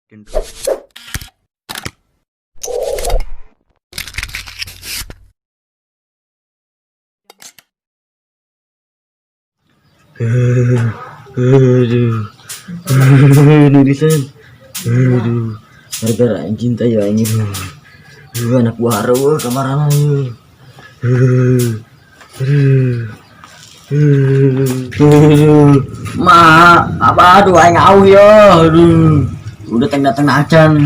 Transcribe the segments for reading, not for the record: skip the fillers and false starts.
Nirisan, gara-gara cinta ya ini, anak buah haru kemarin ayo, apa aduh aing ngau ya, udah datang acan,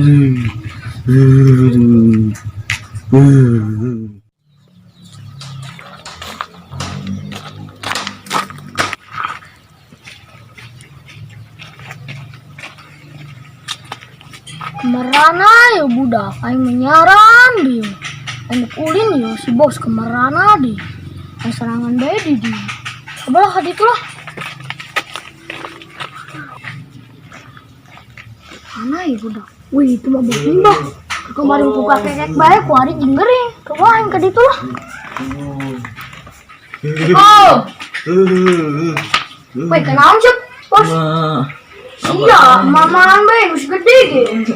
Kemarana ya budak, aing menyaran dia. Aing ulin ya si bos kemarana dia. Aing serangan bae di dia. Cobalah hadi itulah. Mana ya budak? Wih itu mah bos kemarin buka kekek bae ku hari jinggering. Coba aing ke ditu lah. Oh. Wih kenaon sih bos? Iya, mama ambe wis gede gitu.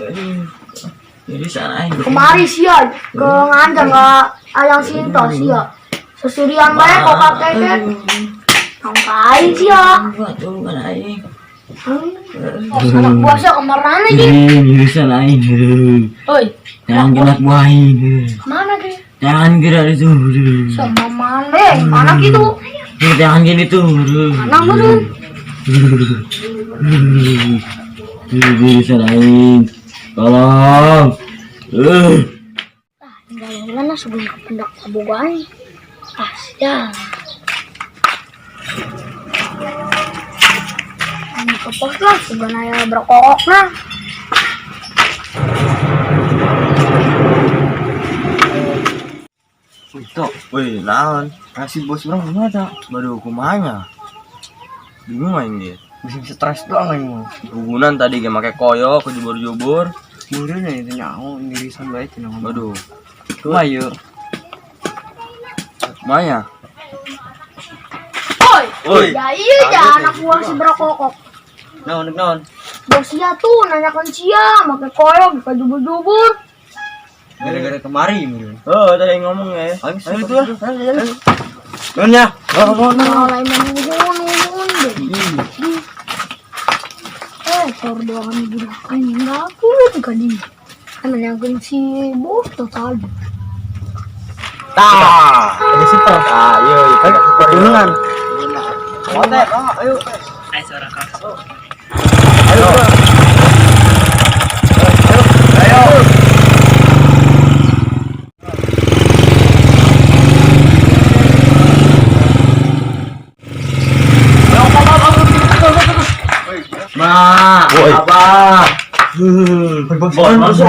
Jadi sana aing Kemari sia ke nganjang ka ayang sinto sia. Sesirian bae kok kakek. Sangkai sia. tuh kan aing. Anak buah sia kemarana ji. Ini sana aing. Oi, Jangan anak buah aing. mana dia? Jangan kira itu. Sama mama mana gitu? Jangan gini tuh. Mana meren? Bisa lain, tolong. Tinggal mana sebelum kependak abogai. Ya. Ini ke pos lah, sebenarnya berkorok nah. Wih, naon? Kasih bos orang gimana? Baru kumanya. Bingung main dia. Bisa stres doang aing. Hubungan tadi kayak make koyo ke jubur-jubur. Kemudian itu nyaho ngirisan bae cenah. Waduh. Ayo. Maya. Oi, ya iya ya anak buah si berokok. Naon. Bos sia tuh nanyakan cia, make koyo ke jubur-jubur. Gara-gara kemari mungkin. Oh, tadi ngomong ya. Ayo itu lah. Nunya. Mulai menunggu deh. Tor doang budak anjing aku juga nih. Kan nanyakan si bos tuh tadi. Ada super. Ayo, kita super duluan. Ayo. Suara kaso. Ayo. Apa? Bangsa.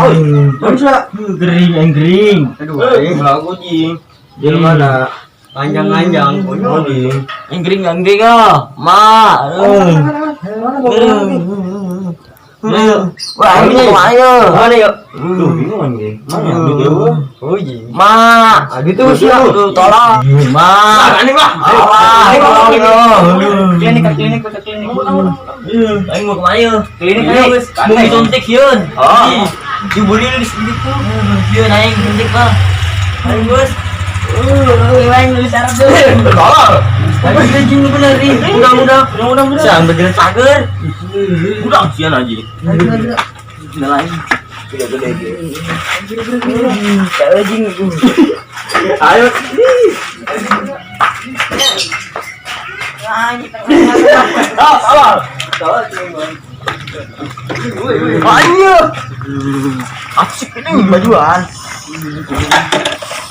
Gering. Aduh, aku jing. Di mana? Panjang-panjang, konyol jing. Gering ah. Ma. Wah, ini ayo. Mana yuk? Tuh, bingung anjing. Mana? Oh jing. Ma. Gitu siap. Tolong. Ma. Ini mah. Klinik. Aing mau kemana yuk? Klinik Mau disuntik yun. Oh. Jubulin di sini tuh. Yun aing suntik mah. Aing bos. Aing nulis syarat dulu. Tolong. Aing anjing bener nih. Udah. Jangan bergerak cager. Udah sian aja. Udah lagi. Gede. Anjing. Ayo. Ayo. Asik ini bajuan.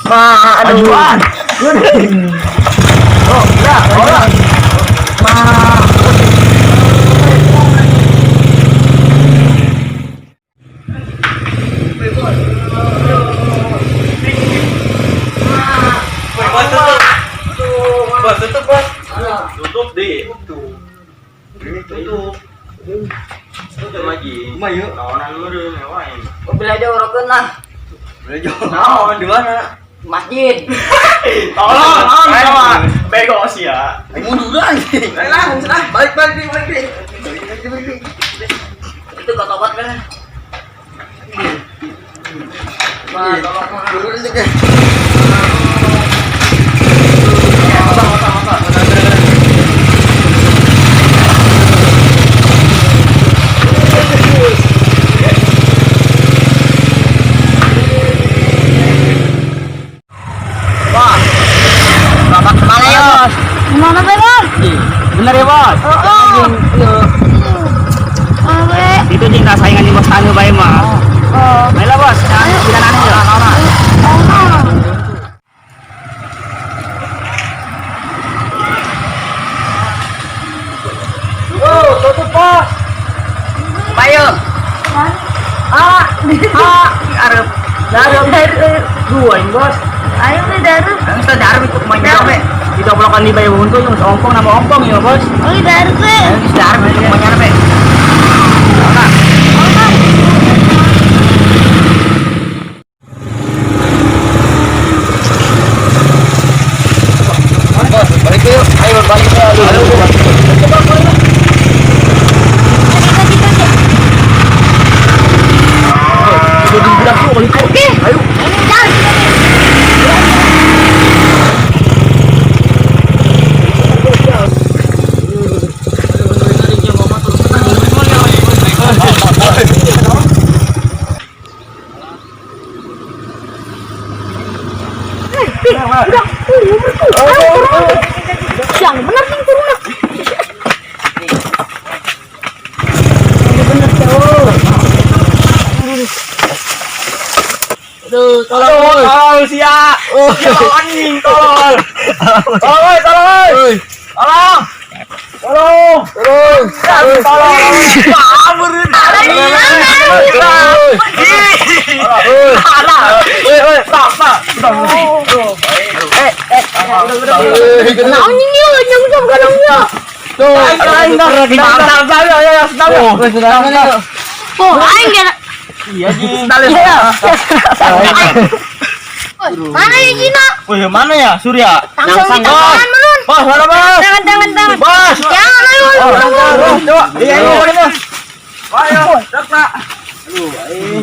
Bajuan. Oh, udah. Tutup deh. Tutup. Tutup lagi. Mayu. Naonan lu deh, ngawain. Mobil aja orokeun lah. Belajar naon di mana? Masjid. Tolong, bego sih ya. Mundur anjing. Balik. Itu kata obat kan. Mana ya bos? Gimana bos? Bener ya bos? Itu cinta saingan di bos anu bae mah. Baiklah bos, jangan aneh ya. Tutup bos. Bayo. Arep. Darep dua ini bos. Ayo nih darep. Kita darep ikut mainnya be. Kita blokan di bayo untuk yang ompong nama ompong ya bos. Oh darep nih. Kita darep ikut mainnya be. Bos, balik yuk. Ayo balik yuk. Oke. Ayo. Yang benar nih turun. Aduh, tolong siap. Anjing, tolong. Tolong. Tolong. Mana ya Gina? Wih, mana ya Surya? Langsung di tangan menun. Bos, mana bos? Tangan. Bos. Jangan ayo. Coba. Iya, bos. Ayo, Dakna. Aduh,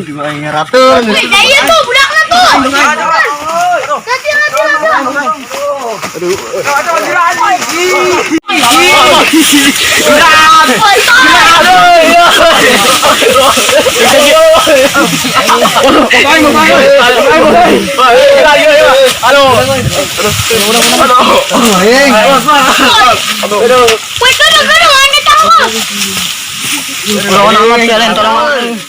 juga ngeratun. Wih, iya tuh budaknya tuh. Lati. Tolong.